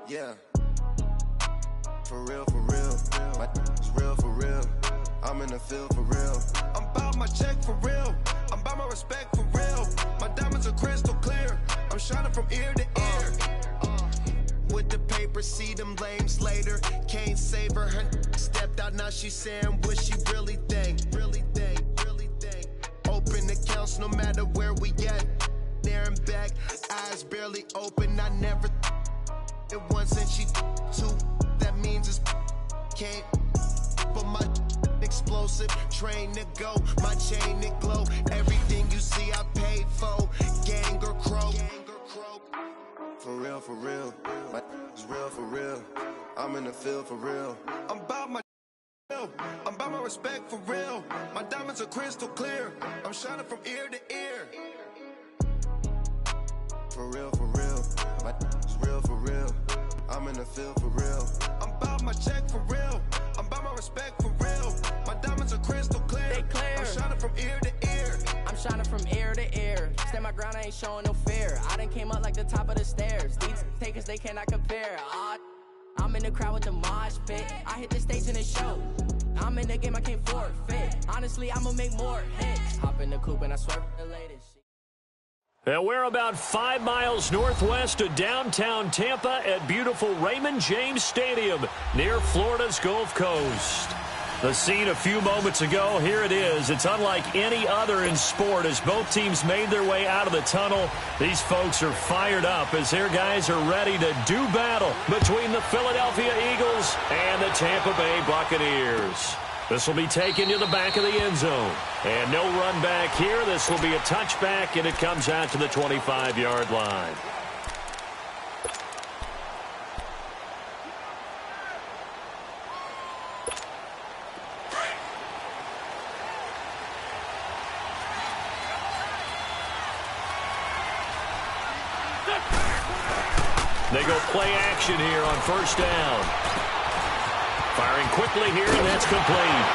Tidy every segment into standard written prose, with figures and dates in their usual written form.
Yeah. For real, for real. My is real for real. I'm in the field for real. I'm about my check for real. I'm about my respect for real. My diamonds are crystal clear. I'm shining from ear to ear. With the paper, see them lames later. Can't save her. Her stepped out, now she's saying what she really think. Really think, really think. Open accounts no matter where we at. There and back, eyes barely open. I never it once and she two. That means it's can't. But my explosive train to go. My chain to glow. Everything you see I paid for. Gang or crow. For real, for real. My is real for real. I'm in the field for real. I'm about my I'm about my respect for real. My diamonds are crystal clear. I'm shining from ear to ear. For real, for real. My is real for real. I'm in the field for real. I'm about my check for real. I'm about my respect for real. My diamonds are crystal clear. They clear. I'm shining from ear to ear. I'm shining from ear to ear. Stand my ground, I ain't showing no fear. I done came up like the top of the stairs. These takers, they cannot compare. I'm in the crowd with the mosh pit. I hit the stage and it show. I'm in the game, I can't forfeit. Honestly, I'ma make more hits. Hop in the coupe and I swerve the latest. And we're about 5 miles northwest of downtown Tampa at beautiful Raymond James Stadium near Florida's Gulf Coast. The scene a few moments ago, here it is. It's unlike any other in sport as both teams made their way out of the tunnel. These folks are fired up as their guys are ready to do battle between the Philadelphia Eagles and the Tampa Bay Buccaneers. This will be taken to the back of the end zone. And no run back here. This will be a touchback, and it comes out to the 25-yard line. They go play action here on first down. Firing quickly here, and that's complete.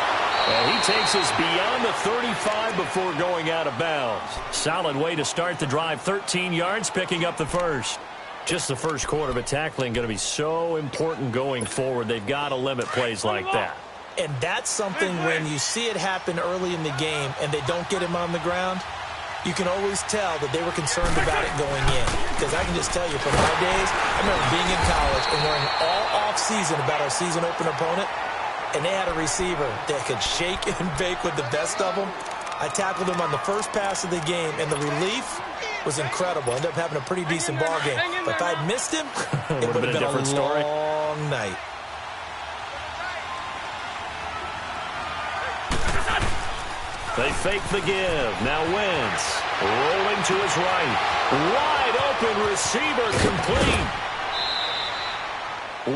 And he takes us beyond the 35 before going out of bounds. Solid way to start the drive. 13 yards, picking up the first. Just the first quarter, but tackling going to be so important going forward. They've got to limit plays like that. And that's something when you see it happen early in the game and they don't get him on the ground, you can always tell that they were concerned about it going in. Because I can just tell you from my days, I remember being in college and worrying all off-season about our season open opponent, and they had a receiver that could shake and bake with the best of them. I tackled him on the first pass of the game, and the relief was incredible. Ended up having a pretty decent ball game. But if I'd missed him, it would have been a different story. Long night. They fake the give. Now Wentz rolling to his right. Wide open receiver complete.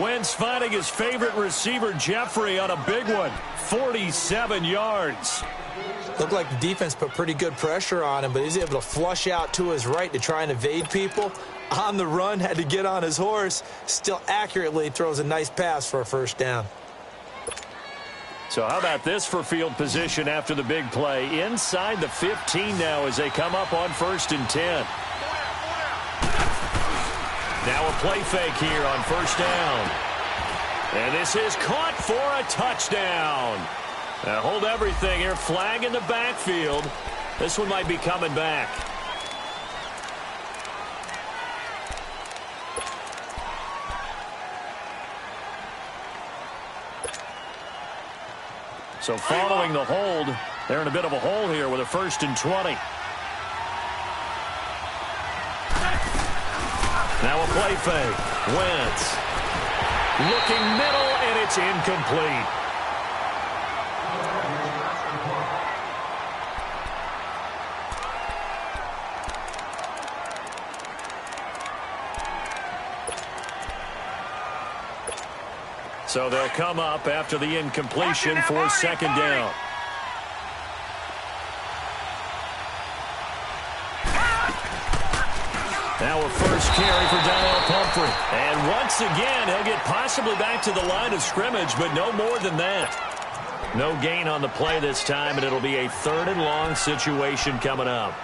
Wentz finding his favorite receiver, Jeffrey, on a big one. 47 yards. Looked like the defense put pretty good pressure on him, but he's able to flush out to his right to try and evade people. On the run, had to get on his horse. Still accurately throws a nice pass for a first down. So how about this for field position after the big play? Inside the 15 now as they come up on 1st and 10. Now a play fake here on first down. And this is caught for a touchdown. Now hold everything here. Flag in the backfield. This one might be coming back. So following the hold, they're in a bit of a hole here with a 1st and 20. Now a play fake. Wentz looking middle, and it's incomplete. So they'll come up after the incompletion for 2nd down. Now a first carry for Donnell Pumphrey. And once again, he'll get possibly back to the line of scrimmage, but no more than that. No gain on the play this time, and it'll be a 3rd and long situation coming up.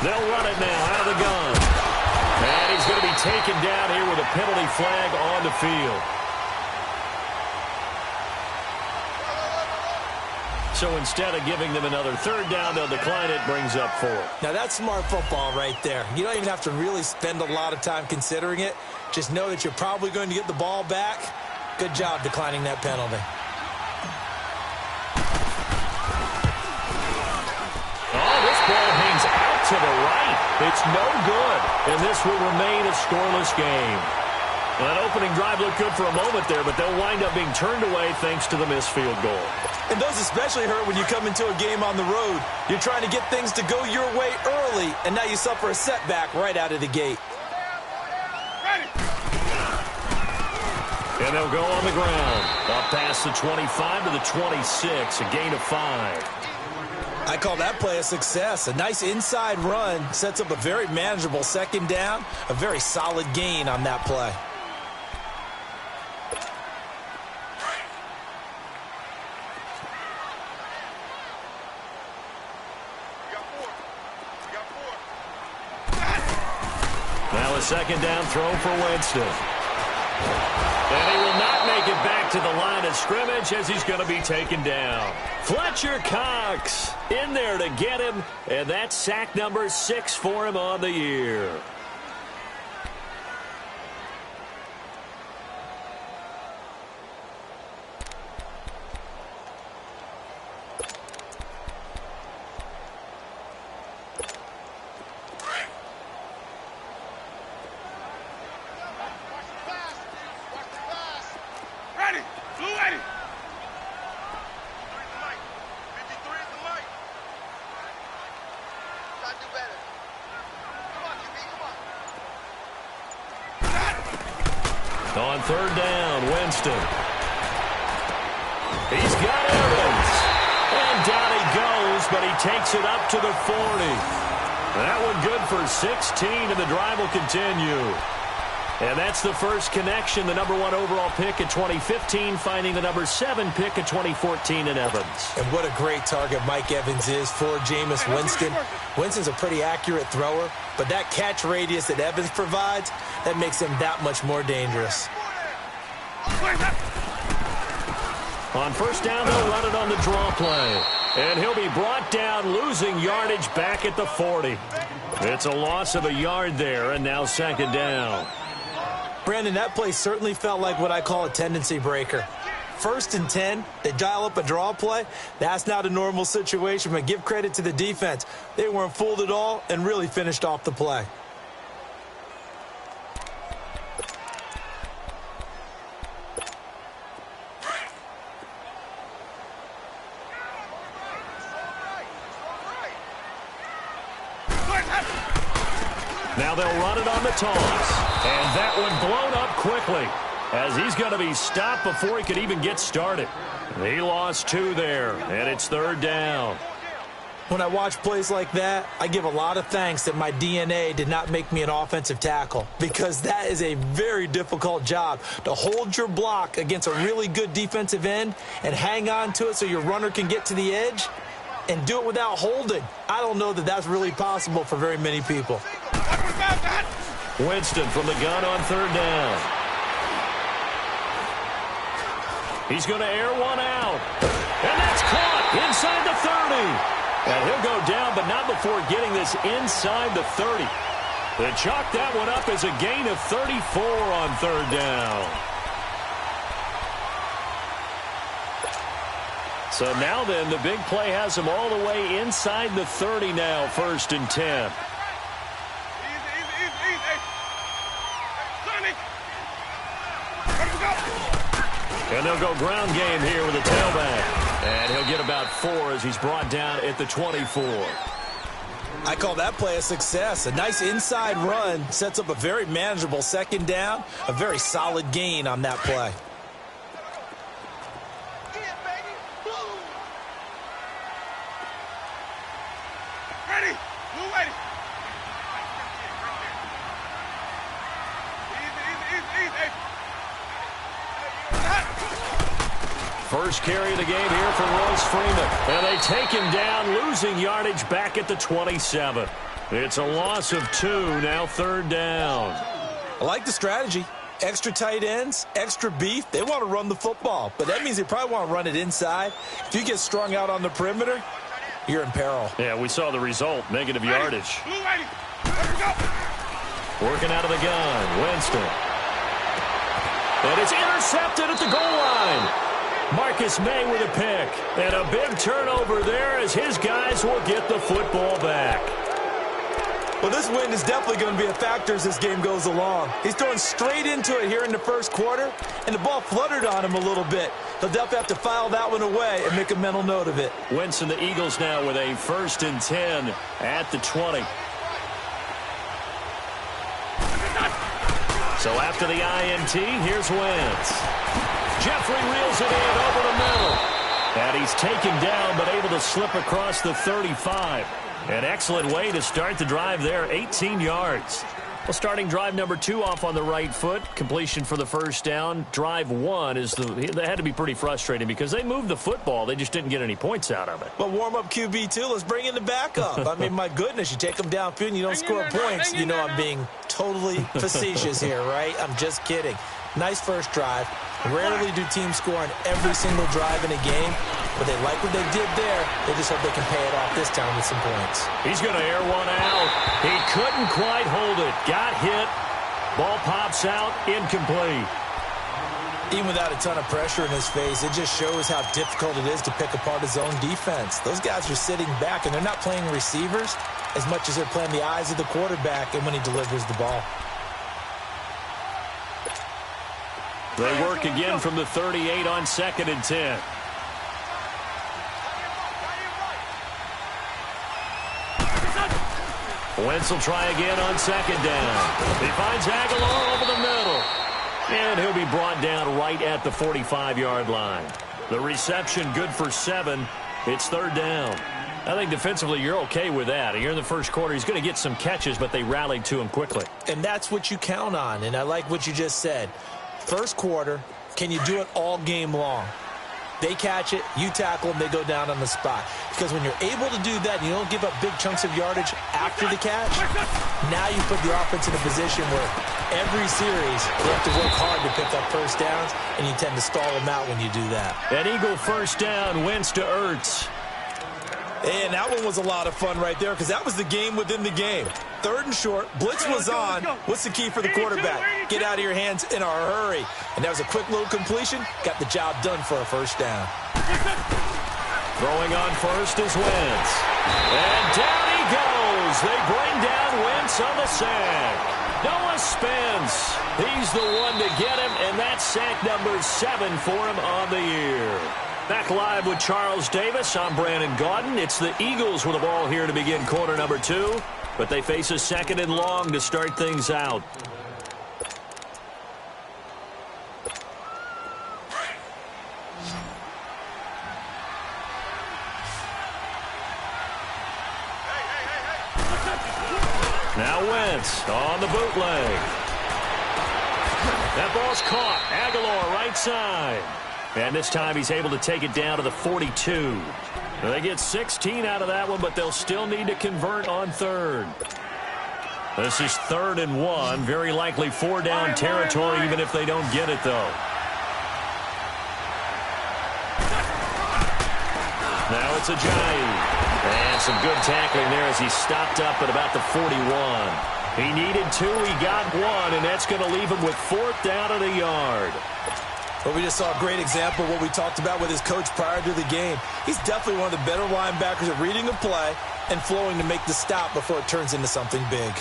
They'll run it now out of the gun. And he's going to be taken down here with a penalty flag on the field. So instead of giving them another third down, they'll decline it, brings up 4. Now, that's smart football right there. You don't even have to really spend a lot of time considering it. Just know that you're probably going to get the ball back. Good job declining that penalty. Oh, this ball hangs out to the right. It's no good, and this will remain a scoreless game. That opening drive looked good for a moment there, but they'll wind up being turned away thanks to the missed field goal. And those especially hurt when you come into a game on the road. You're trying to get things to go your way early, and now you suffer a setback right out of the gate. And they'll go on the ground. Up past the 25 to the 26, a gain of 5. I call that play a success. A nice inside run sets up a very manageable second down, a very solid gain on that play. Now a second down throw for Winston. And he will not make it back to the line of scrimmage as he's going to be taken down. Fletcher Cox in there to get him, and that's sack number 6 for him on the year. On third down, Winston. He's got Evans. And down he goes, but he takes it up to the 40. That one good for 16, and the drive will continue. And that's the first connection, the number 1 overall pick in 2015, finding the number 7 pick in 2014 in Evans. And what a great target Mike Evans is for Jameis Winston. Winston's a pretty accurate thrower, but that catch radius that Evans provides, that makes him that much more dangerous. On first down, they'll run it on the draw play. And he'll be brought down, losing yardage back at the 40. It's a loss of a yard there, and now second down. Brandon, that play certainly felt like what I call a tendency breaker. 1st and 10, they dial up a draw play. That's not a normal situation, but give credit to the defense. They weren't fooled at all and really finished off the play. Now they'll run it on the toss. And that one blown up quickly as he's going to be stopped before he could even get started. He lost 2 there, and it's third down. When I watch plays like that, I give a lot of thanks that my DNA did not make me an offensive tackle, because that is a very difficult job, to hold your block against a really good defensive end and hang on to it so your runner can get to the edge and do it without holding. I don't know that that's really possible for very many people. Winston from the gun on third down. He's going to air one out. And that's caught inside the 30. And he'll go down, but not before getting this inside the 30. They chalk that one up as a gain of 34 on third down. So now then, the big play has him all the way inside the 30 now, 1st and 10. And they'll go ground game here with a tailback. And he'll get about 4 as he's brought down at the 24. I call that play a success. A nice inside run sets up a very manageable second down, a very solid gain on that play. First carry of the game here for Royce Freeman. And they take him down, losing yardage back at the 27. It's a loss of 2, now 3rd down. I like the strategy. Extra tight ends, extra beef. They want to run the football, but that means they probably want to run it inside. If you get strung out on the perimeter, you're in peril. Yeah, we saw the result, negative yardage. Working out of the gun, Winston. And it's intercepted at the goal line. Marcus May with a pick. And a big turnover there as his guys will get the football back. Well, this wind is definitely going to be a factor as this game goes along. He's throwing straight into it here in the first quarter, and the ball fluttered on him a little bit. He'll definitely have to file that one away and make a mental note of it. Winston, the Eagles now with a 1st and 10 at the 20. So after the INT, here's Wentz. Jeffrey reels it in over the middle. And he's taken down but able to slip across the 35. An excellent way to start the drive there, 18 yards. Well, starting drive number 2 off on the right foot. Completion for the 1st down. Drive 1 they had to be pretty frustrating because they moved the football. They just didn't get any points out of it. But warm-up QB2, let's bring in the backup. I mean, my goodness, you take them downfield and you don't score points. You know I'm being totally facetious here, right? I'm just kidding. Nice first drive. Rarely do teams score on every single drive in a game, but they like what they did there. They just hope they can pay it off this time with some points. He's going to air one out. He couldn't quite hold it. Got hit. Ball pops out. Incomplete. Even without a ton of pressure in his face, it just shows how difficult it is to pick apart his own defense. Those guys are sitting back, and they're not playing receivers as much as they're playing the eyes of the quarterback and when he delivers the ball. They work again from the 38 on 2nd and 10. Wentz will try again on 2nd down. He finds Aguilar over the middle. And he'll be brought down right at the 45-yard line. The reception good for 7. It's 3rd down. I think defensively you're okay with that. You're in the first quarter. He's going to get some catches, but they rallied to him quickly. And that's what you count on, and I like what you just said. First quarter, can you do it all game long? They catch it, you tackle them, they go down on the spot. Because when you're able to do that and you don't give up big chunks of yardage after the catch, now you put the offense in a position where every series you have to work hard to pick up first downs, and you tend to stall them out when you do that. An Eagle 1st down, Wentz to Ertz. And that one was a lot of fun right there because that was the game within the game. 3rd and short, blitz was on. What's the key for the quarterback? Get out of your hands in a hurry. And that was a quick little completion. Got the job done for a 1st down. Throwing on first is Wentz. And down he goes. They bring down Wentz on the sack. Noah Spence. He's the one to get him, and that's sack number 7 for him on the year. Back live with Charles Davis. I'm Brandon Gaudin. It's the Eagles with the ball here to begin quarter number 2. But they face a 2nd and long to start things out. Now Wentz on the bootleg. That ball's caught. Aguilar right side. And this time he's able to take it down to the 42. They get 16 out of that one, but they'll still need to convert on 3rd. This is 3rd and 1. Very likely 4-down territory, even if they don't get it, though. Now it's Ajayi. And some good tackling there as he stopped up at about the 41. He needed 2. He got 1, and that's going to leave him with 4th down and a yard. Well, we just saw a great example of what we talked about with his coach prior to the game. He's definitely one of the better linebackers at reading a play and flowing to make the stop before it turns into something big.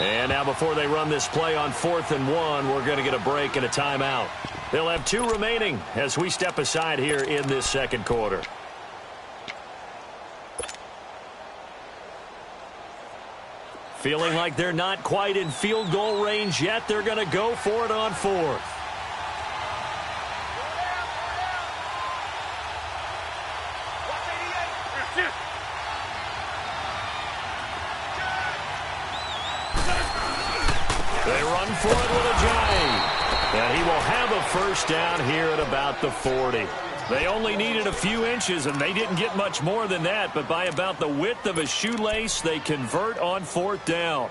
And now before they run this play on 4th and 1, we're going to get a break and a timeout. They'll have 2 remaining as we step aside here in this 2nd quarter. Feeling like they're not quite in field goal range yet. They're going to go for it on 4th. They run for it with Ajayi. And he will have a first down here at about the 40. They only needed a few inches, and they didn't get much more than that. But by about the width of a shoelace, they convert on fourth down.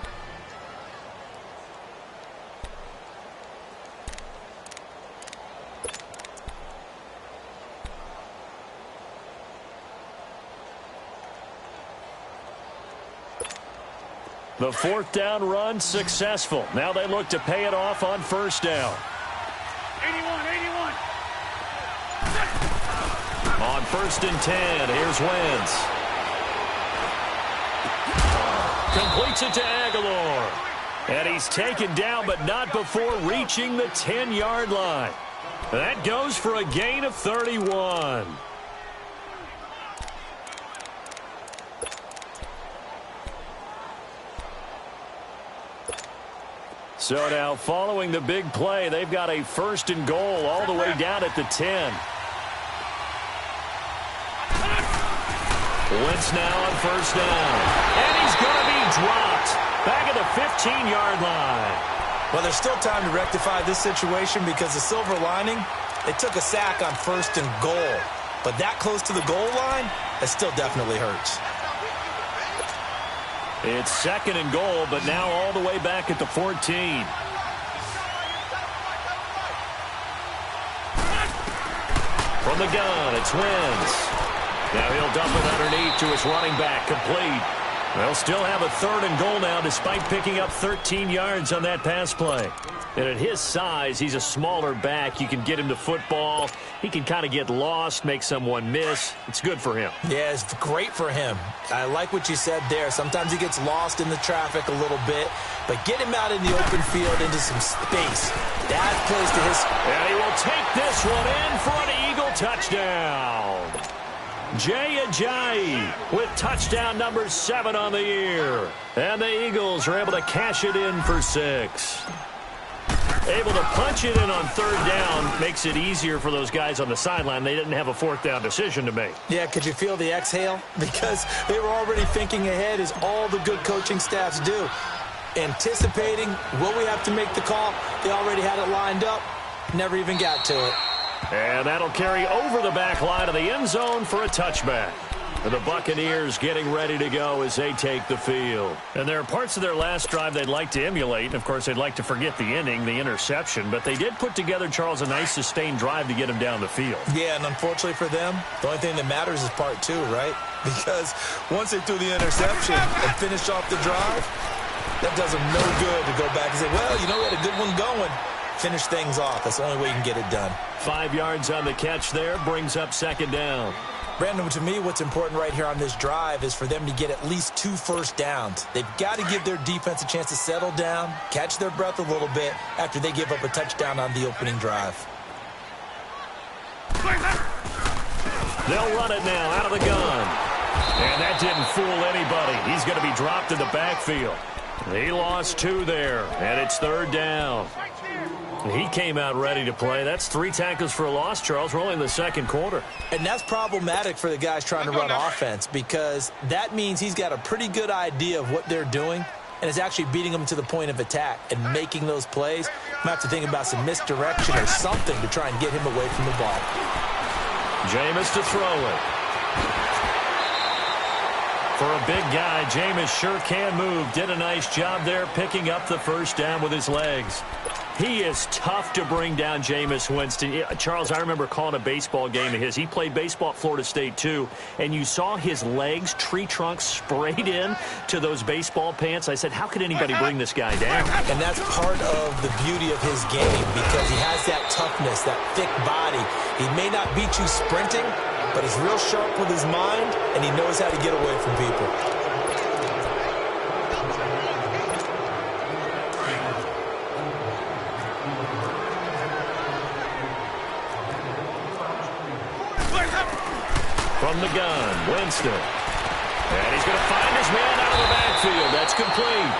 The fourth down run successful. Now they look to pay it off on first down. 81. On 1st and 10, here's Wentz. Completes it to Aguilar. And he's taken down, but not before reaching the 10-yard line. That goes for a gain of 31. So now, following the big play, they've got a 1st and goal all the way down at the 10. Wentz now on first down. And he's going to be dropped back at the 15-yard line. Well, there's still time to rectify this situation because the silver lining, they took a sack on 1st and goal. But that close to the goal line, that still definitely hurts. It's 2nd and goal, but now all the way back at the 14. From the gun, it's Wentz. Now he'll dump it underneath to his running back, complete. They'll still have a 3rd and goal now despite picking up 13 yards on that pass play. And at his size, he's a smaller back. You can get him the football. He can kind of get lost, make someone miss. It's good for him. Yeah, it's great for him. I like what you said there. Sometimes he gets lost in the traffic a little bit, but get him out in the open field into some space. That plays to his... And he will take this one in for an Eagle touchdown. Jay Ajayi with touchdown number 7 on the year. And the Eagles are able to cash it in for 6. Able to punch it in on 3rd down makes it easier for those guys on the sideline. They didn't have a 4th down decision to make. Yeah, could you feel the exhale? Because they were already thinking ahead, as all the good coaching staffs do. Anticipating, will we have to make the call? They already had it lined up. Never even got to it. And that'll carry over the back line of the end zone for a touchback. And the Buccaneers getting ready to go as they take the field. And there are parts of their last drive they'd like to emulate. And, of course, they'd like to forget the inning, the interception. But they did put together, Charles, a nice sustained drive to get him down the field. Yeah, and unfortunately for them, the only thing that matters is part 2, right? Because once they threw the interception and finished off the drive, that does them no good to go back and say, well, you know, we had a good one going. Finish things off. That's the only way you can get it done. 5 yards on the catch there, brings up 2nd down. Brandon, to me, what's important right here on this drive is for them to get at least 2 first downs. They've got to give their defense a chance to settle down, catch their breath a little bit after they give up a touchdown on the opening drive. They'll run it now out of the gun. And that didn't fool anybody. He's going to be dropped in the backfield. He lost 2 there, and it's 3rd down. He came out ready to play. That's 3 tackles for a loss, Charles. We're only in the 2nd quarter. And that's problematic for the guys trying to run offense because that means he's got a pretty good idea of what they're doing and is actually beating them to the point of attack and making those plays. You might have to think about some misdirection or something to try and get him away from the ball. Jameis to throw it. For a big guy, Jameis sure can move. Did a nice job there picking up the first down with his legs. He is tough to bring down, Jameis Winston. Charles, I remember calling a baseball game of his. He played baseball at Florida State, too, and you saw his legs, tree trunks sprayed in to those baseball pants. I said, how could anybody bring this guy down? And that's part of the beauty of his game because he has that toughness, that thick body. He may not beat you sprinting, but he's real sharp with his mind, and he knows how to get away from people. From the gun, Winston. And he's going to find his man out of the backfield. That's complete.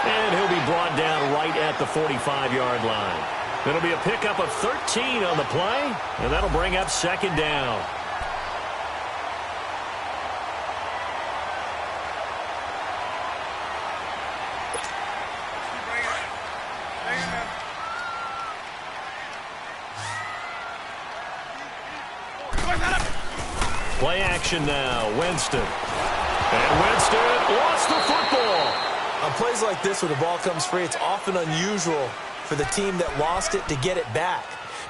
And he'll be brought down right at the 45-yard line. It'll be a pickup of 13 on the play, and that'll bring up 2nd down. play action now. Winston. And Winston lost the football. On plays like this where the ball comes free, it's often unusual for the team that lost it to get it back.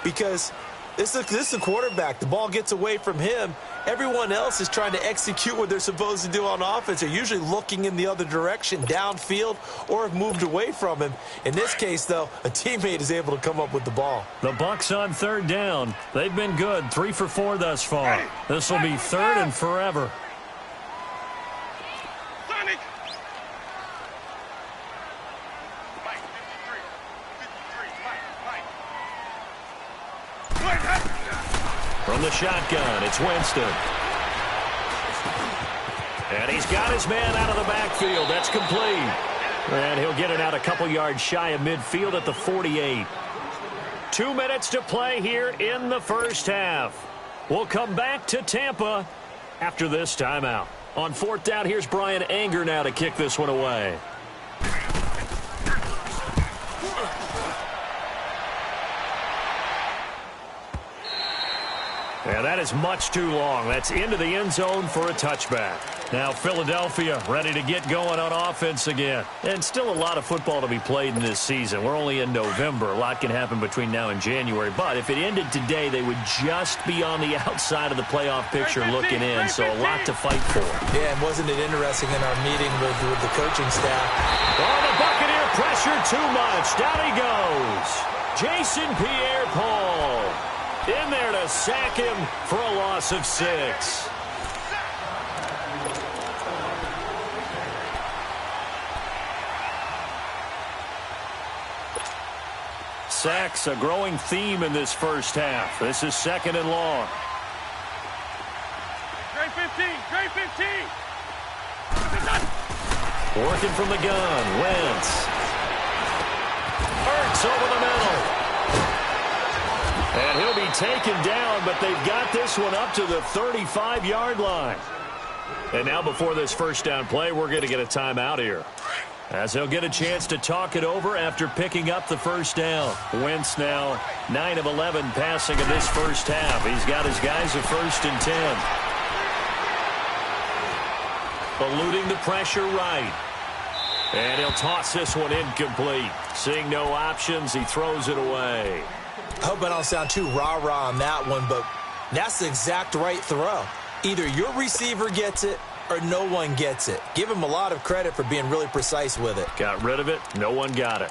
Because this is a quarterback. The ball gets away from him. Everyone else is trying to execute what they're supposed to do on offense. They're usually looking in the other direction, downfield, or have moved away from him. In this case, though, a teammate is able to come up with the ball. The Bucs on third down. They've been good, 3 for 4 thus far. This will be third and forever. From the shotgun, it's Winston. And he's got his man out of the backfield. That's complete. And he'll get it out a couple yards shy of midfield at the 48. 2 minutes to play here in the first half. We'll come back to Tampa after this timeout. On fourth down, here's Brian Anger now to kick this one away. And that is much too long. That's into the end zone for a touchback. Now Philadelphia ready to get going on offense again. And still a lot of football to be played in this season. We're only in November. A lot can happen between now and January. But if it ended today, they would just be on the outside of the playoff picture looking in. So a lot to fight for. Yeah, and wasn't it interesting in our meeting with the coaching staff? Oh, the Buccaneer pressure too much. Down he goes. Jason Pierre-Paul in there to sack him for a loss of 6. Sacks a growing theme in this first half. This is second and long. Great 15, great 15. Working from the gun, Wentz. Hurts over the middle. And he'll be taken down, but they've got this one up to the 35-yard line. And now before this first down play, we're going to get a timeout here, as he'll get a chance to talk it over after picking up the first down. Wentz now 9 of 11 passing in this first half. He's got his guys a 1st and 10. Eluding the pressure right. And he'll toss this one incomplete. Seeing no options, he throws it away. Hope I don't sound too rah-rah on that one, but that's the exact right throw. Either your receiver gets it or no one gets it. Give him a lot of credit for being really precise with it. Got rid of it. No one got it.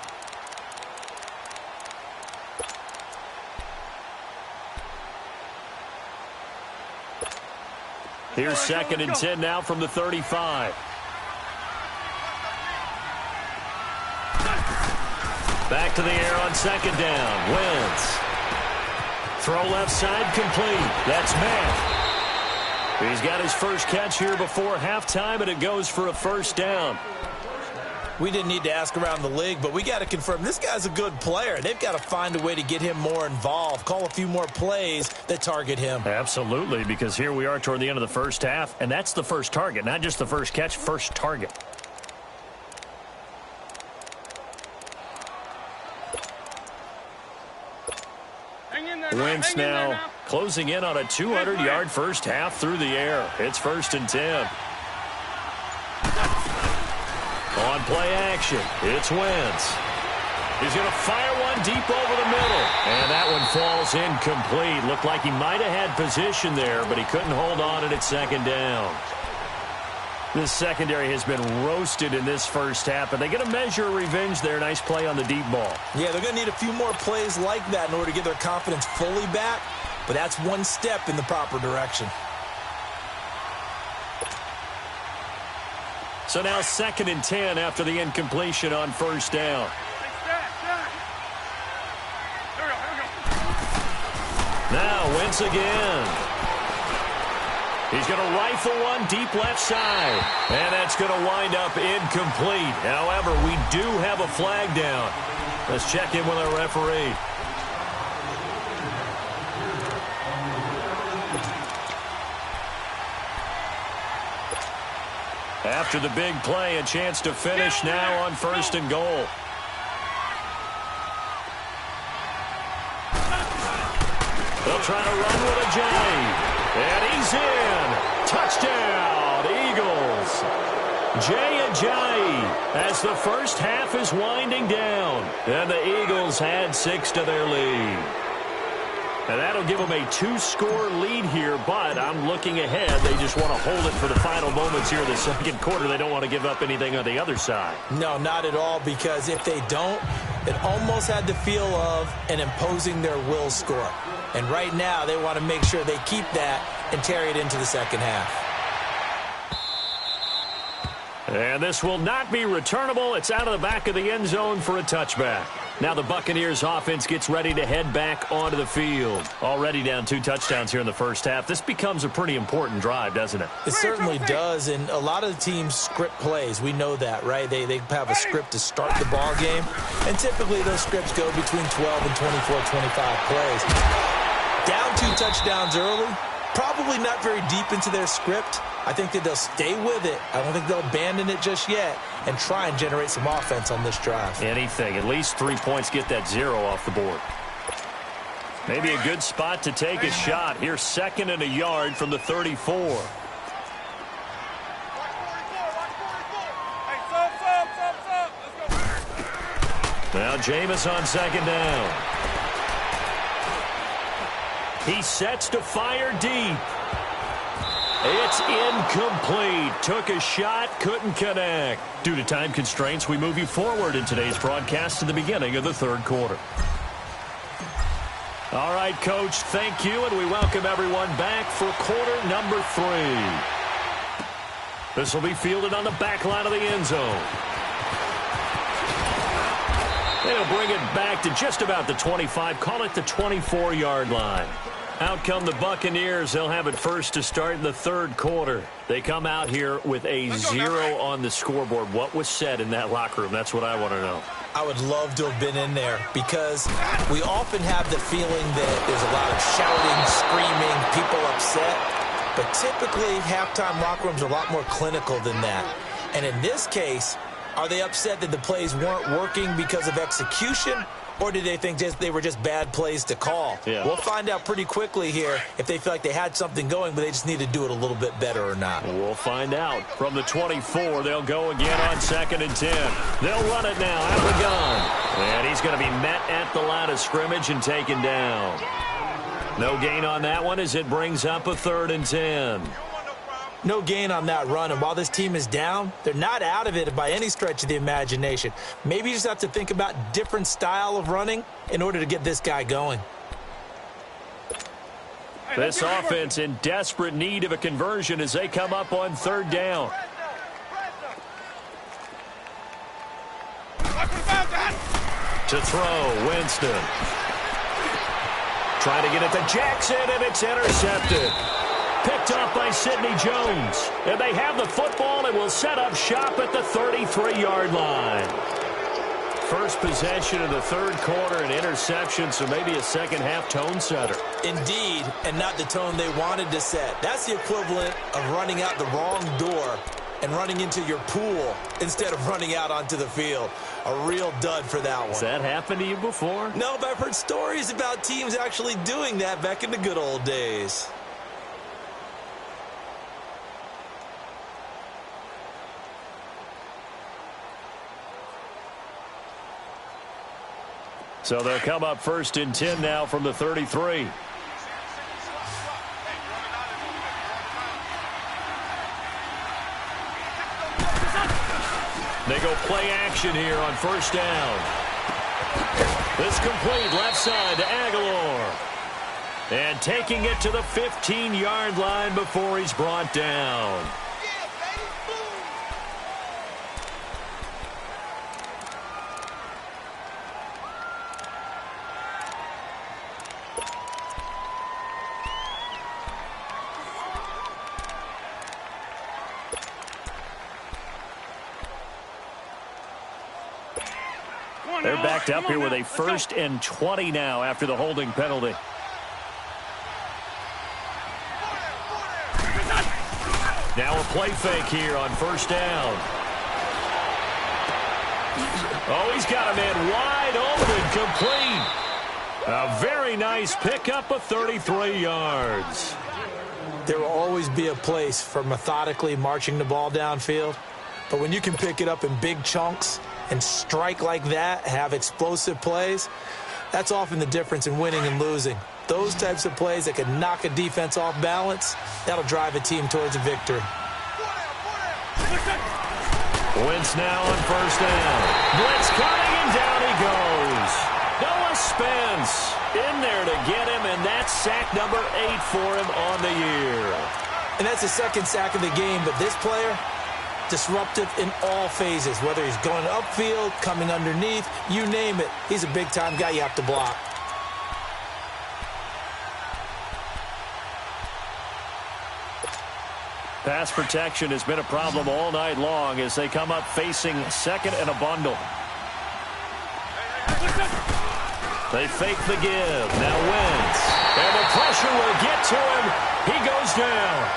Here's 2nd and 10 now from the 35. Back to the air on 2nd down. Wentz. Throw left side complete. That's Matt. He's got his first catch here before halftime, and it goes for a 1st down. We didn't need to ask around the league, but we got to confirm this guy's a good player. They've got to find a way to get him more involved, call a few more plays that target him. Absolutely, because here we are toward the end of the first half, and that's the first target, not just the first catch, first target. Wentz now closing in on a 200-yard first half through the air. It's 1st and 10. On play action, it's Wentz. He's going to fire one deep over the middle. And that one falls incomplete. Looked like he might have had position there, but he couldn't hold on at 2nd down. This secondary has been roasted in this first half, but they get a measure of revenge there. Nice play on the deep ball. Yeah, they're going to need a few more plays like that in order to get their confidence fully back, but that's one step in the proper direction. So now 2nd and 10 after the incompletion on 1st down. Now Wentz again. He's going to rifle one deep left side. And that's going to wind up incomplete. However, we do have a flag down. Let's check in with our referee. After the big play, a chance to finish now on 1st and goal. They'll try to run with a J. And he's in. Touchdown, Eagles. Jay Ajayi as the first half is winding down. And the Eagles add 6 to their lead. And that'll give them a 2-score lead here, but I'm looking ahead. They just want to hold it for the final moments here in the second quarter. They don't want to give up anything on the other side. No, not at all, because if they don't, it almost had the feel of an imposing their will score. And right now, they want to make sure they keep that and carry it into the second half. And this will not be returnable. It's out of the back of the end zone for a touchback. Now the Buccaneers offense gets ready to head back onto the field. Already down 2 touchdowns here in the first half. This becomes a pretty important drive, doesn't it? It certainly does, and a lot of the teams script plays. We know that, right? They have a script to start the ball game, and typically those scripts go between 12 and 24, 25 plays. Down 2 touchdowns early, probably not very deep into their script. I think that they'll stay with it. I don't think they'll abandon it just yet and try and generate some offense on this drive. Anything. At least 3 points, get that 0 off the board. Maybe a good spot to take a shot. Here's 2nd and a yard from the 34. Now Jameis on 2nd down. He sets to fire deep. It's incomplete. Took a shot, couldn't connect. Due to time constraints, we move you forward in today's broadcast to the beginning of the third quarter. All right, Coach, thank you, and we welcome everyone back for quarter number 3. This will be fielded on the back line of the end zone. They'll bring it back to just about the 25, call it the 24-yard line. Out come the Buccaneers. They'll have it first to start in the third quarter. They come out here with a 0 on the scoreboard. What was said in that locker room? That's what I want to know. I would love to have been in there because we often have the feeling that there's a lot of shouting, screaming, people upset. But typically, halftime locker rooms are a lot more clinical than that. And in this case, are they upset that the plays weren't working because of execution? Or did they think they were just bad plays to call? Yeah. We'll find out pretty quickly here if they feel like they had something going, but they just need to do it a little bit better or not. We'll find out. From the 24, they'll go again on 2nd and 10. They'll run it now out of the gun. And he's going to be met at the line of scrimmage and taken down. No gain on that one as it brings up a 3rd and 10. No gain on that run, and while this team is down, they're not out of it by any stretch of the imagination. Maybe you just have to think about different style of running in order to get this guy going. This offense in desperate need of a conversion as they come up on 3rd down. To throw, Winston. Trying to get it to Jackson, and it's intercepted. Picked up by Sidney Jones. And they have the football and will set up shop at the 33-yard line. First possession of the third quarter, an interception, so maybe a second-half tone setter. Indeed, and not the tone they wanted to set. That's the equivalent of running out the wrong door and running into your pool instead of running out onto the field. A real dud for that one. Has that happened to you before? No, but I've heard stories about teams actually doing that back in the good old days. So they'll come up 1st and 10 now from the 33. They go play action here on 1st down. This complete left side to Aguilar. And taking it to the 15-yard line before he's brought down. They're backed up here with a 1st and 20 now after the holding penalty. Now a play fake here on 1st down. Oh, he's got a man wide open, complete. A very nice pickup of 33 yards. There will always be a place for methodically marching the ball downfield. But when you can pick it up in big chunks and strike like that, have explosive plays, that's often the difference in winning and losing. Those types of plays that can knock a defense off balance, that'll drive a team towards a victory. Wentz now on first down. Blitz coming, and down he goes. Noah Spence in there to get him, and that's sack number 8 for him on the year. And that's the second sack of the game, but this player, disruptive in all phases, whether he's going upfield, coming underneath, you name it. He's a big-time guy you have to block. Pass protection has been a problem all night long as they come up facing second and a bundle. They fake the give. Now Wentz. And the pressure will get to him. He goes down.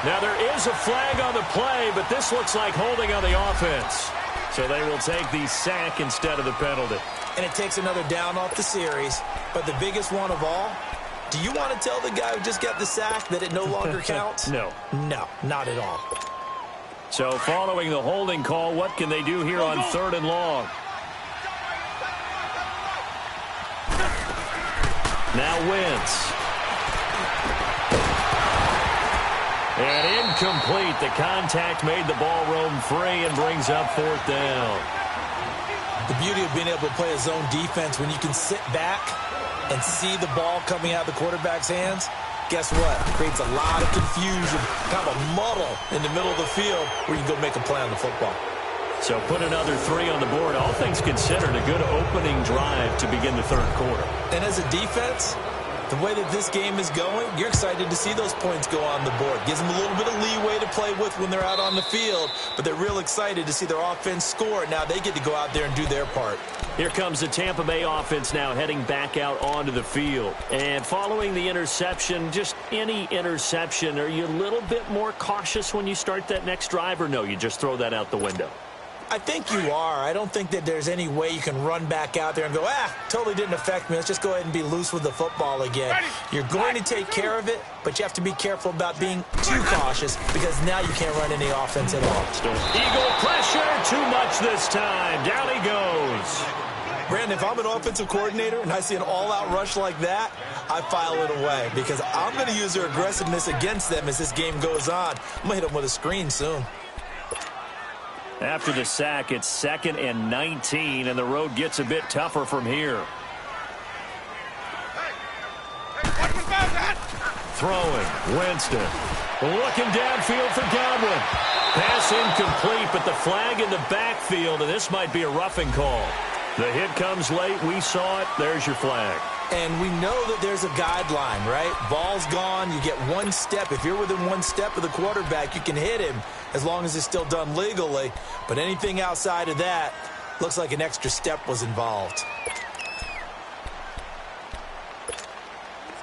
Now there is a flag on the play, but this looks like holding on the offense. So they will take the sack instead of the penalty. And it takes another down off the series. But the biggest one of all, do you want to tell the guy who just got the sack that it no longer counts? No. No, not at all. So following the holding call, what can they do here on 3rd and long? Now Wentz. And incomplete. The contact made the ball roam free and brings up 4th down. The beauty of being able to play a zone defense when you can sit back and see the ball coming out of the quarterback's hands, guess what? It creates a lot of confusion, kind of a muddle in the middle of the field where you can go make a play on the football. So put another 3 on the board. All things considered, a good opening drive to begin the 3rd quarter. And as a defense, the way that this game is going, you're excited to see those points go on the board. Gives them a little bit of leeway to play with when they're out on the field, but they're real excited to see their offense score. Now they get to go out there and do their part. Here comes the Tampa Bay offense now heading back out onto the field. And following the interception, just any interception, are you a little bit more cautious when you start that next drive, or no, you just throw that out the window? I think you are. I don't think that there's any way you can run back out there and go, totally didn't affect me. Let's just go ahead and be loose with the football again. You're going to take care of it, but you have to be careful about being too cautious because now you can't run any offense at all. Eagle pressure, too much this time. Down he goes. Brandon, if I'm an offensive coordinator and I see an all-out rush like that, I file it away because I'm going to use their aggressiveness against them as this game goes on. I'm going to hit them with a screen soon. After the sack, it's 2nd and 19, and the road gets a bit tougher from here. Throwing, Winston. Looking downfield for Godwin. Pass incomplete, but the flag in the backfield, and this might be a roughing call. The hit comes late. We saw it. There's your flag. And we know that there's a guideline, right? Ball's gone. You get one step. If you're within one step of the quarterback, you can hit him as long as it's still done legally. But anything outside of that looks like an extra step was involved.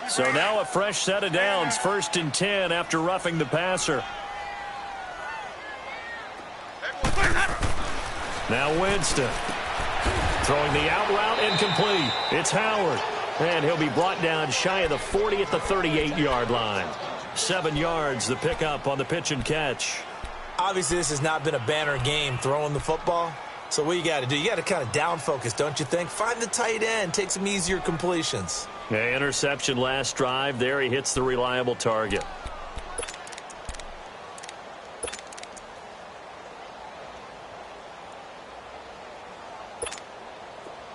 So now a fresh set of downs. 1st and 10 after roughing the passer. Now Winston. Throwing the out route incomplete. It's Howard. And he'll be brought down shy of the 40 at the 38-yard line. 7 yards, the pickup on the pitch and catch. Obviously, this has not been a banner game throwing the football. So what you got to do, you got to kind of down focus, don't you think? Find the tight end, take some easier completions. Yeah, interception last drive. There he hits the reliable target.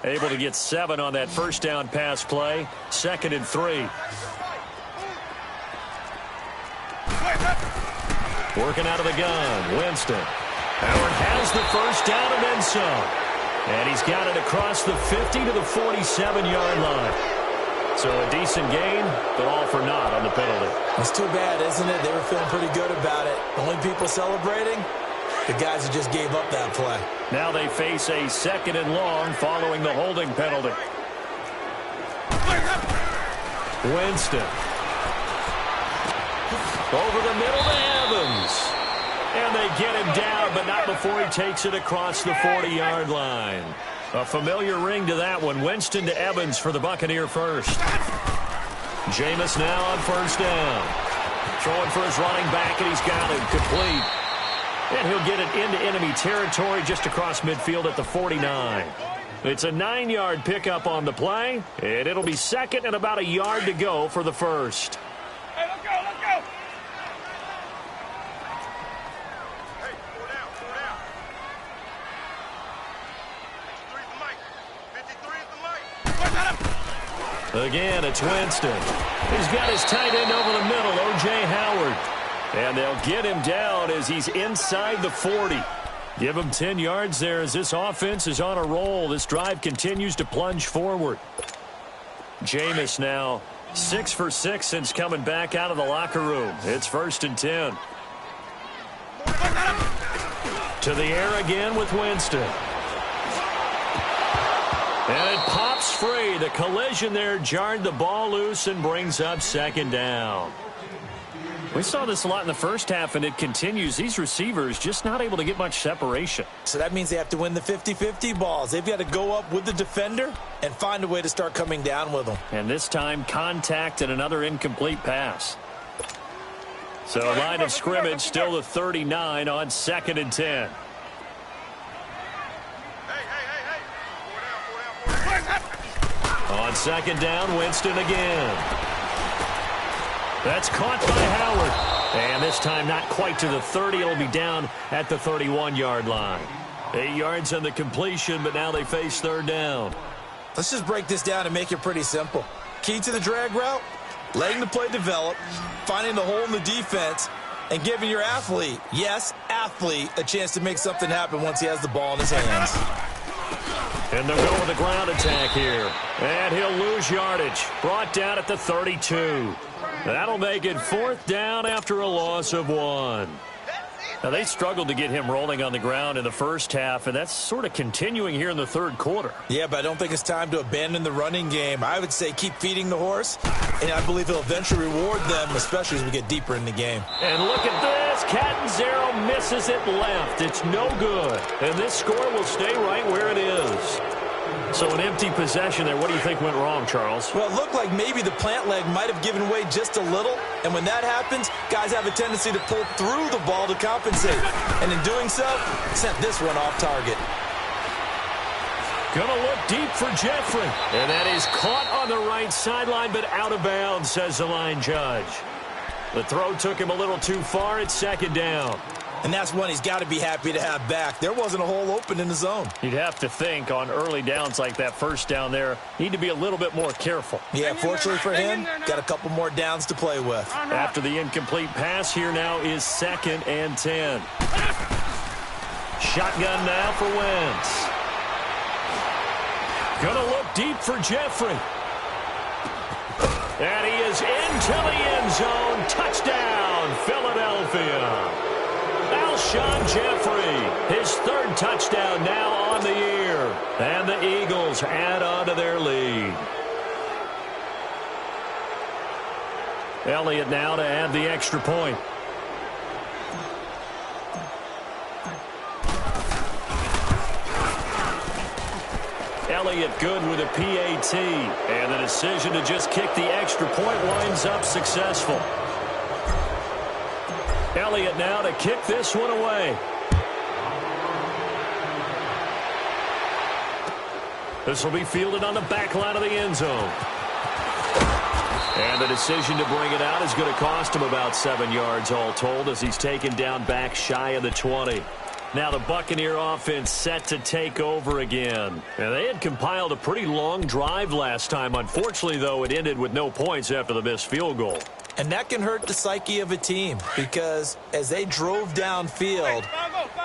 Able to get 7 on that first down pass play. 2nd and 3. Working out of the gun. Winston. Howard has the first down and then some. And he's got it across the 50 to the 47-yard line. So a decent gain, but all for naught on the penalty. It's too bad, isn't it? They were feeling pretty good about it. Only people celebrating, the guys who just gave up that play. Now they face a 2nd and long following the holding penalty. Winston. Over the middle to Evans. And they get him down, but not before he takes it across the 40-yard line. A familiar ring to that one. Winston to Evans for the Buccaneer first. Jameis now on first down. Throwing for his running back, and he's got it complete. And he'll get it into enemy territory just across midfield at the 49. It's a 9-yard pickup on the play, and it'll be second and about a yard to go for the first. Hey, let's go, let's go. Hey, pull down, pull down. 53 is the mic. 53 is the mic. Again, it's Winston. He's got his tight end over the middle, O.J. Howard. And they'll get him down as he's inside the 40. Give him 10 yards there as this offense is on a roll. This drive continues to plunge forward. Jameis now 6 for 6 since coming back out of the locker room. It's 1st and 10. To the air again with Winston. And it pops free. The collision there jarred the ball loose and brings up 2nd down. We saw this a lot in the first half, and it continues. These receivers just not able to get much separation. So that means they have to win the 50-50 balls. They've got to go up with the defender and find a way to start coming down with them. And this time, contact and another incomplete pass. So line of scrimmage still the 39 on 2nd and 10. On 2nd down, Winston again. That's caught by Howard. And this time not quite to the 30. It'll be down at the 31-yard line. 8 yards on the completion, but now they face 3rd down. Let's just break this down and make it pretty simple. Key to the drag route, letting the play develop, finding the hole in the defense, and giving your athlete, yes, athlete, a chance to make something happen once he has the ball in his hands. And they'll go with the ground attack here. And he'll lose yardage. Brought down at the 32. That'll make it 4th down after a loss of 1. Now, they struggled to get him rolling on the ground in the first half, and that's sort of continuing here in the 3rd quarter. Yeah, but I don't think it's time to abandon the running game. I would say keep feeding the horse, and I believe he'll eventually reward them, especially as we get deeper in the game. And look at this. Catanzaro misses it left. It's no good. And this score will stay right where it is. So an empty possession there. What do you think went wrong, Charles? Well, it looked like maybe the plant leg might have given way just a little. And when that happens, guys have a tendency to pull through the ball to compensate. And in doing so, sent this one off target. Gonna look deep for Jeffrey. And that is caught on the right sideline, but out of bounds, says the line judge. The throw took him a little too far. It's 2nd down. And that's one he's got to be happy to have back. There wasn't a hole open in the zone. You'd have to think on early downs like that 1st down there, need to be a little bit more careful. Yeah, fortunately for him, got a couple more downs to play with. After the incomplete pass, here now is 2nd and 10. Shotgun now for Wentz. Gonna look deep for Jeffrey. And he is into the end zone. Touchdown, Philadelphia. Alshon Jeffrey, his 3rd touchdown now on the year. And the Eagles add on to their lead. Elliott now to add the extra point. Elliott good with a PAT. And the decision to just kick the extra point winds up successful. Elliott now to kick this one away. This will be fielded on the back line of the end zone. And the decision to bring it out is going to cost him about 7 yards all told as he's taken down back shy of the 20. Now the Buccaneer offense set to take over again. And they had compiled a pretty long drive last time. Unfortunately, though, it ended with no points after the missed field goal. And that can hurt the psyche of a team because as they drove downfield,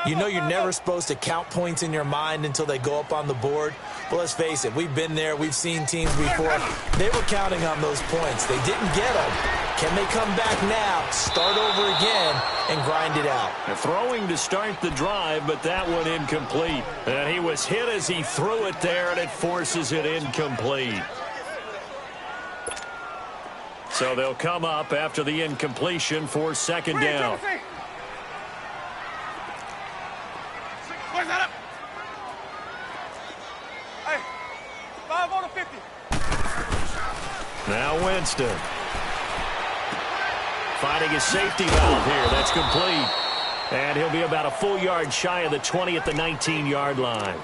you know you're never supposed to count points in your mind until they go up on the board. But let's face it, we've been there. We've seen teams before. They were counting on those points. They didn't get them. Can they come back now, start over again, and grind it out? Throwing to start the drive, but that one incomplete. And he was hit as he threw it there, and it forces it incomplete. So they'll come up after the incompletion for 2nd down. Where's that up? Hey, 5 on the 50. Now Winston. Finding his safety valve here. That's complete. And he'll be about a full yard shy of the 20 at the 19-yard line.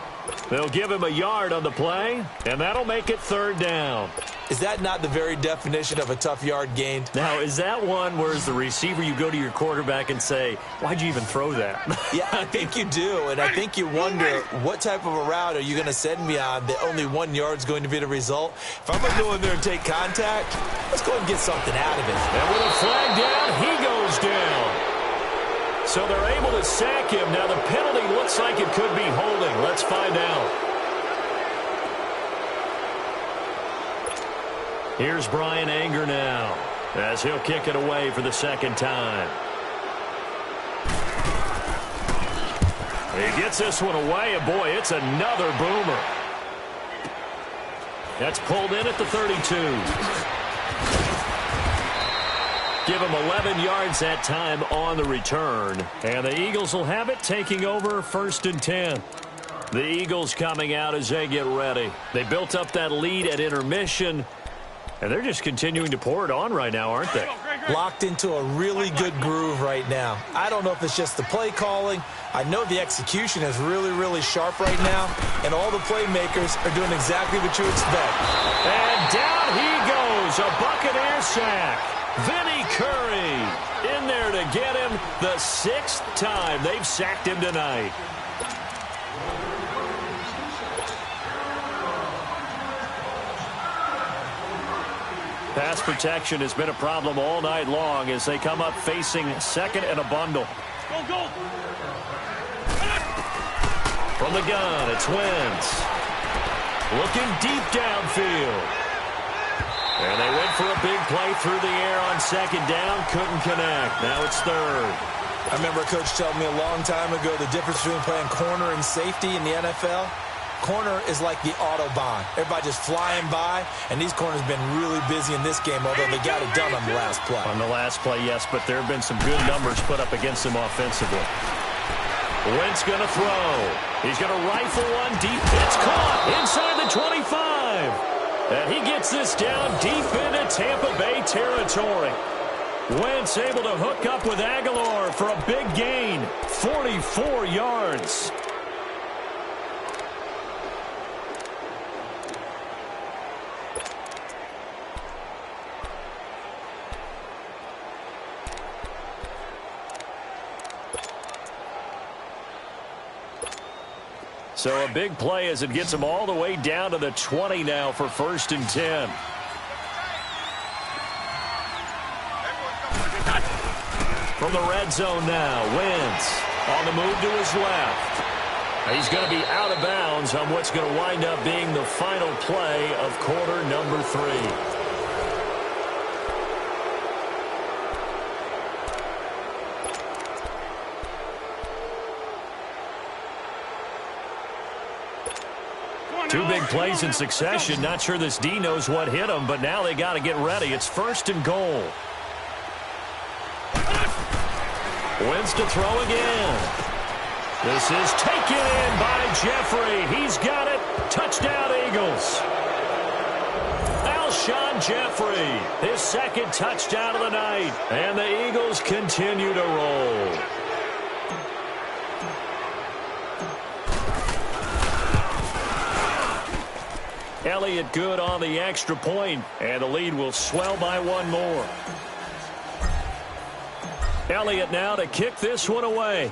They'll give him a yard on the play, and that'll make it third down. Is that not the very definition of a tough yard gained? Now, is that one where as the receiver you go to your quarterback and say, why'd you even throw that? Yeah, I think you do, and I think you wonder what type of a route are you going to send me on that only 1 yard is going to be the result? If I'm going to go in there and take contact, let's go and get something out of it. And with a flag down, he goes down. So they're able to sack him. Now the penalty looks like it could be holding. Let's find out. Here's Brian Anger now as he'll kick it away for the second time. He gets this one away, and boy, it's another boomer. That's pulled in at the 32. Give him 11 yards that time on the return. And the Eagles will have it, taking over 1st and 10. The Eagles coming out as they get ready. They built up that lead at intermission, and they're just continuing to pour it on right now, aren't they? Locked into a really good groove right now. I don't know if it's just the play calling. I know the execution is really, really sharp right now, and all the playmakers are doing exactly what you expect. And down he goes, a Buccaneer sack. Vinny Curry in there to get him the 6th time they've sacked him tonight. Pass protection has been a problem all night long as they come up facing 2nd and a bundle. Go, go. From the gun, it's Wentz. Looking deep downfield. And they went for a big play through the air on 2nd down. Couldn't connect. Now it's 3rd. I remember a coach telling me a long time ago the difference between playing corner and safety in the NFL. Corner is like the Autobahn. Everybody just flying by, and these corners have been really busy in this game, although they got it done on the last play. On the last play, yes, but there have been some good numbers put up against them offensively. Wentz going to throw. He's going to rifle one deep. It's caught inside the 25. And he gets this down deep into Tampa Bay territory. Wentz able to hook up with Aguilar for a big gain. 44 yards. So a big play as it gets them all the way down to the 20 now for 1st and 10. From the red zone now, Wentz on the move to his left. He's going to be out of bounds on what's going to wind up being the final play of quarter number 3. Two big plays in succession. Not sure this D knows what hit him, but now they got to get ready. It's 1st and goal. Wentz to throw again. This is taken in by Jeffrey. He's got it. Touchdown, Eagles. Alshon Jeffrey, his 2nd touchdown of the night. And the Eagles continue to roll. Elliott good on the extra point, and the lead will swell by 1 more. Elliott now to kick this one away.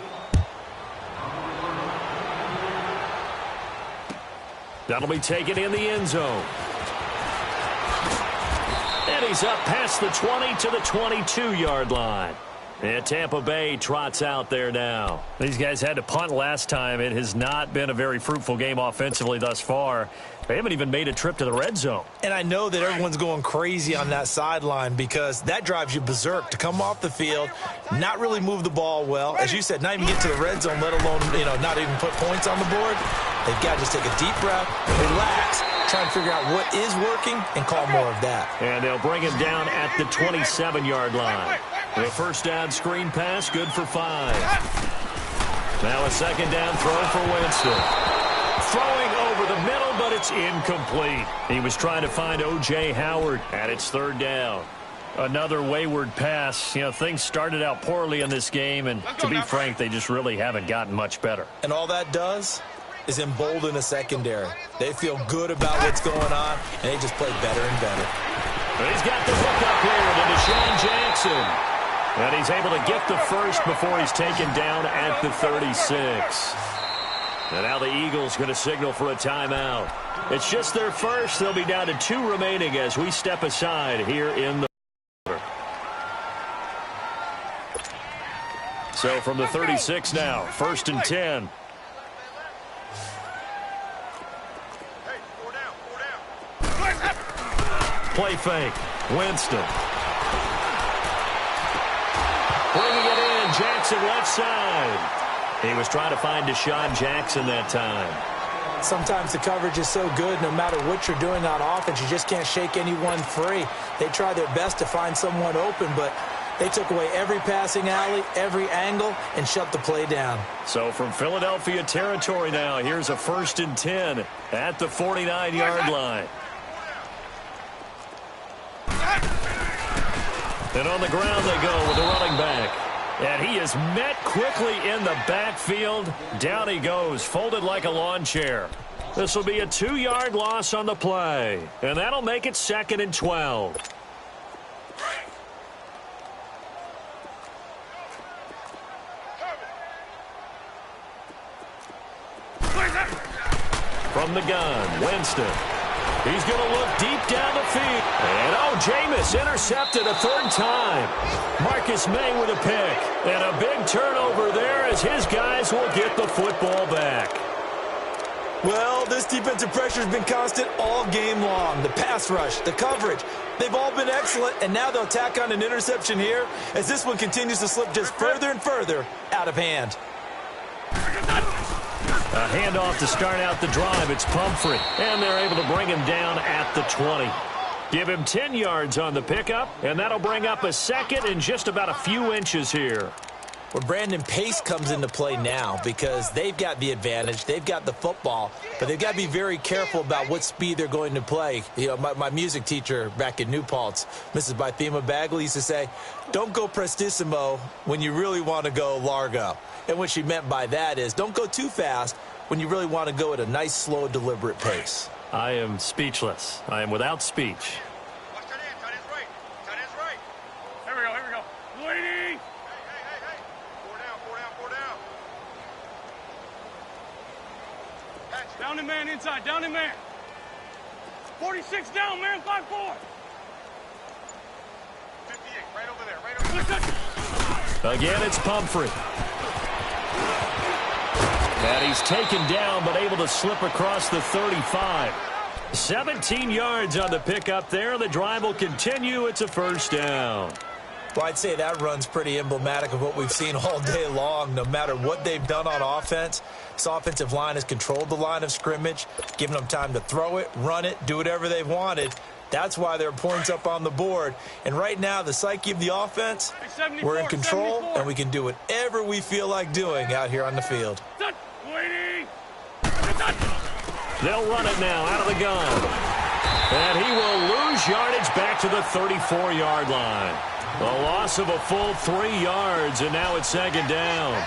That'll be taken in the end zone. And he's up past the 20 to the 22-yard line. And Tampa Bay trots out there now. These guys had to punt last time. It has not been a very fruitful game offensively thus far. They haven't even made a trip to the red zone. And I know that everyone's going crazy on that sideline because that drives you berserk to come off the field, not really move the ball well. As you said, not even get to the red zone, let alone, not even put points on the board. They've got to just take a deep breath, relax, try and figure out what is working and call more of that. And they'll bring him down at the 27-yard line. The first down screen pass, good for 5. Now a 2nd down throw for Winston. Throwing over the middle, but it's incomplete. He was trying to find O.J. Howard, and it's 3rd down. Another wayward pass. You know, things started out poorly in this game, and to be frank, they just really haven't gotten much better. And all that does is embolden a secondary. They feel good about what's going on, and they just play better and better. He's got the hook up here to Deshaun Jackson. And he's able to get the first before he's taken down at the 36. And now the Eagles going to signal for a timeout. It's just their first. They'll be down to 2 remaining as we step aside here in the So from the 36 now, 1st and 10. Play fake. Winston. Bringing it in. Jackson left side. He was trying to find Deshaun Jackson that time. Sometimes the coverage is so good, no matter what you're doing on offense, you just can't shake anyone free. They try their best to find someone open, but they took away every passing alley, every angle, and shut the play down. So from Philadelphia territory now, here's a 1st and 10 at the 49-yard line. And on the ground they go with the running back. And he is met quickly in the backfield. Down he goes, folded like a lawn chair. This will be a 2-yard loss on the play. And that'll make it 2nd and 12. From the gun, Winston. He's going to look deep down the field. And, Jameis intercepted a 3rd time. Marcus May with a pick. And a big turnover there as his guys will get the football back. Well, this defensive pressure has been constant all game long. The pass rush, the coverage, they've all been excellent. And now they'll tack on an interception here as this one continues to slip just further and further out of hand. A handoff to start out the drive. It's Pumphrey. And they're able to bring him down at the 20. Give him 10 yards on the pickup, and that'll bring up a 2nd and just about a few inches here. Well, Brandon, pace comes into play now because they've got the advantage. They've got the football, but they've got to be very careful about what speed they're going to play. You know, my music teacher back in New Paltz, Mrs. Bythema Bagley, used to say, don't go prestissimo when you really want to go largo. And what she meant by that is don't go too fast when you really want to go at a nice, slow, deliberate pace. I am speechless. I am without speech. Watch that in. Tight end's right. Tight end's right. Here we go. Here we go. Waiting. Hey. 4 down. Patch. Down and man inside. Down and man. 46 down, man. 5-4. 58. Right over there. Again, it's Pumphrey. And he's taken down, but able to slip across the 35. 17 yards on the pickup there. The drive will continue. It's a 1st down. Well, I'd say that run's pretty emblematic of what we've seen all day long. No matter what they've done on offense, this offensive line has controlled the line of scrimmage, given them time to throw it, run it, do whatever they've wanted. That's why there are points up on the board. And right now, the psyche of the offense, we're in control, and we can do whatever we feel like doing out here on the field. Waiting. They'll run it now out of the gun. And he will lose yardage back to the 34-yard line. A loss of a full 3 yards, and now it's 2nd down.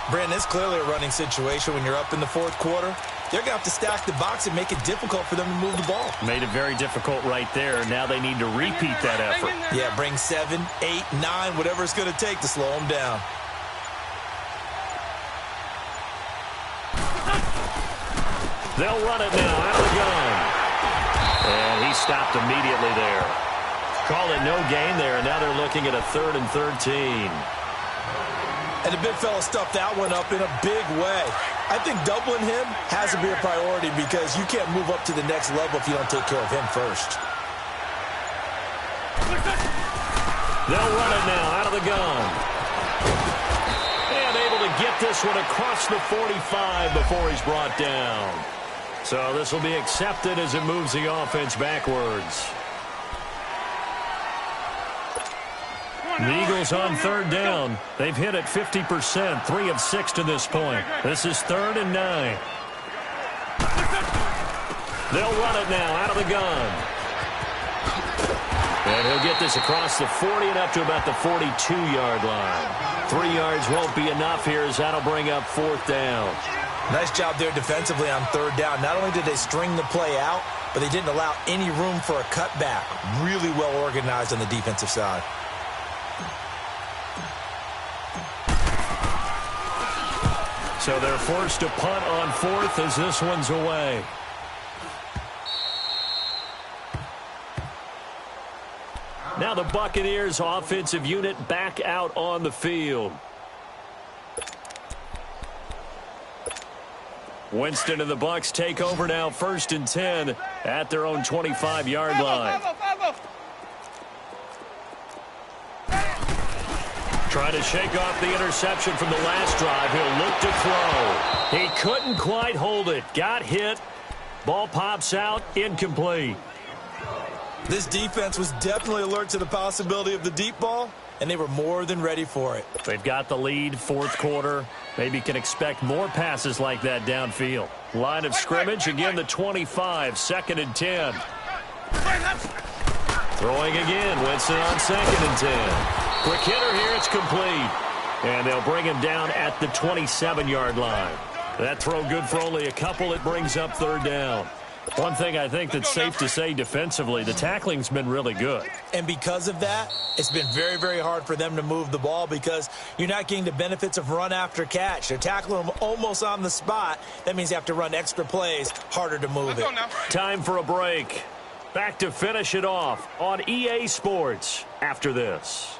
Brandon, it's clearly a running situation when you're up in the 4th quarter. They're going to have to stack the box and make it difficult for them to move the ball. Made it very difficult right there. Now they need to repeat that effort. Yeah, bring 7, 8, 9, whatever it's going to take to slow them down. They'll run it now out of the gun. And he stopped immediately there. Call it no gain there, and now they're looking at a 3rd and 13. And the big fella stuffed that one up in a big way. I think doubling him has to be a priority because you can't move up to the next level if you don't take care of him first. They'll run it now out of the gun. And able to get this one across the 45 before he's brought down. So this will be accepted as it moves the offense backwards. The Eagles on 3rd down. They've hit it 50%, 3 of 6 to this point. This is 3rd and 9. They'll run it now out of the gun. And he'll get this across the 40 and up to about the 42-yard line. 3 yards won't be enough here as that'll bring up 4th down. Nice job there defensively on 3rd down. Not only did they string the play out, but they didn't allow any room for a cutback. Really well organized on the defensive side. So they're forced to punt on 4th as this one's away. Now the Buccaneers offensive unit back out on the field. Winston and the Bucs take over now, 1st and 10 at their own 25-yard line. Trying to shake off the interception from the last drive. He'll look to throw. He couldn't quite hold it. Got hit. Ball pops out. Incomplete. This defense was definitely alert to the possibility of the deep ball, and they were more than ready for it. They've got the lead, 4th quarter. Maybe can expect more passes like that downfield. Line of scrimmage, again the 25, 2nd and 10. Throwing again, Winston on 2nd and 10. Quick hitter here, it's complete. And they'll bring him down at the 27-yard line. That throw good for only a couple. It brings up 3rd down. One thing I think that's safe to say defensively, the tackling's been really good. And because of that, it's been very, very hard for them to move the ball because you're not getting the benefits of run after catch. They're tackling them almost on the spot. That means you have to run extra plays, harder to move it. Time for a break. Back to finish it off on EA Sports after this.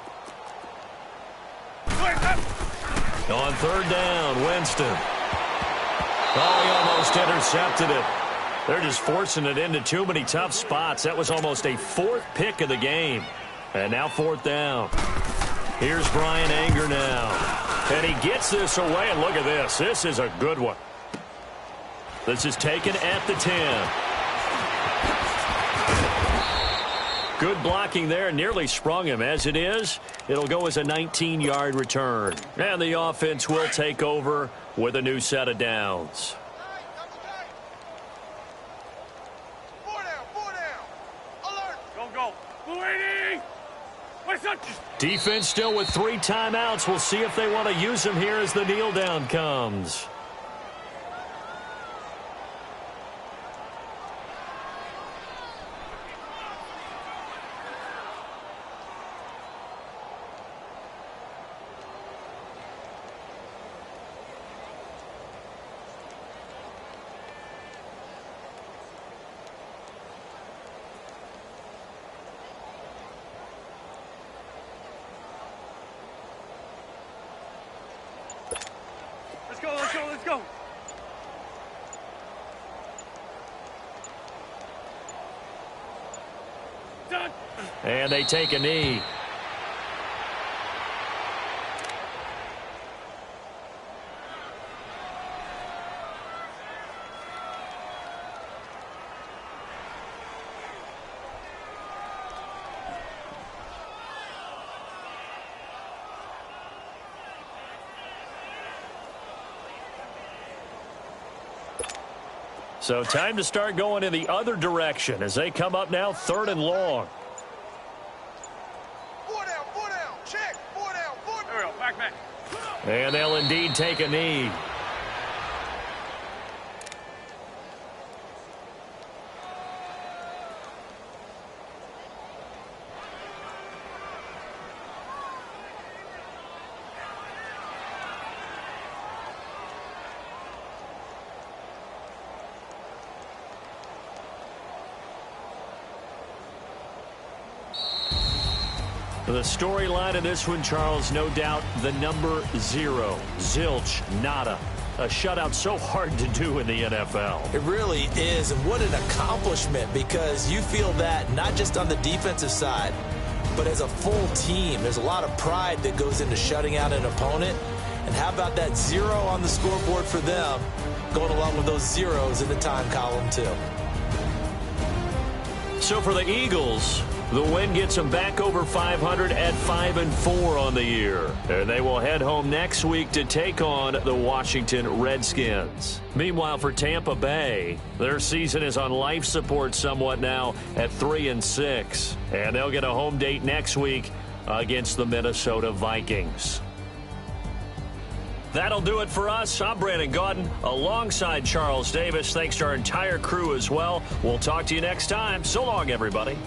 On 3rd down, Winston. Oh, he almost intercepted it. They're just forcing it into too many tough spots. That was almost a 4th pick of the game. And now 4th down. Here's Brian Anger now. And he gets this away. And look at this. This is a good one. This is taken at the 10. Good blocking there. Nearly sprung him. As it is, it'll go as a 19-yard return. And the offense will take over with a new set of downs. Defense still with 3 timeouts. We'll see if they want to use them here as the kneel down comes. Let's go. Done. And they take a knee. So time to start going in the other direction as they come up now 3rd and long. 4 down, check, 4 down, 4 down. There we go, back. And they'll indeed take a knee. The storyline of this one, Charles, no doubt the number 0. Zilch, nada. A shutout so hard to do in the NFL. It really is, and what an accomplishment, because you feel that not just on the defensive side, but as a full team. There's a lot of pride that goes into shutting out an opponent. And how about that 0 on the scoreboard for them, going along with those zeros in the time column too. So for the Eagles, The win gets them back over 500 at 5-4 on the year. And they will head home next week to take on the Washington Redskins. Meanwhile, for Tampa Bay, their season is on life support somewhat now at 3-6. And they'll get a home date next week against the Minnesota Vikings. That'll do it for us. I'm Brandon Gaudin alongside Charles Davis. Thanks to our entire crew as well. We'll talk to you next time. So long, everybody.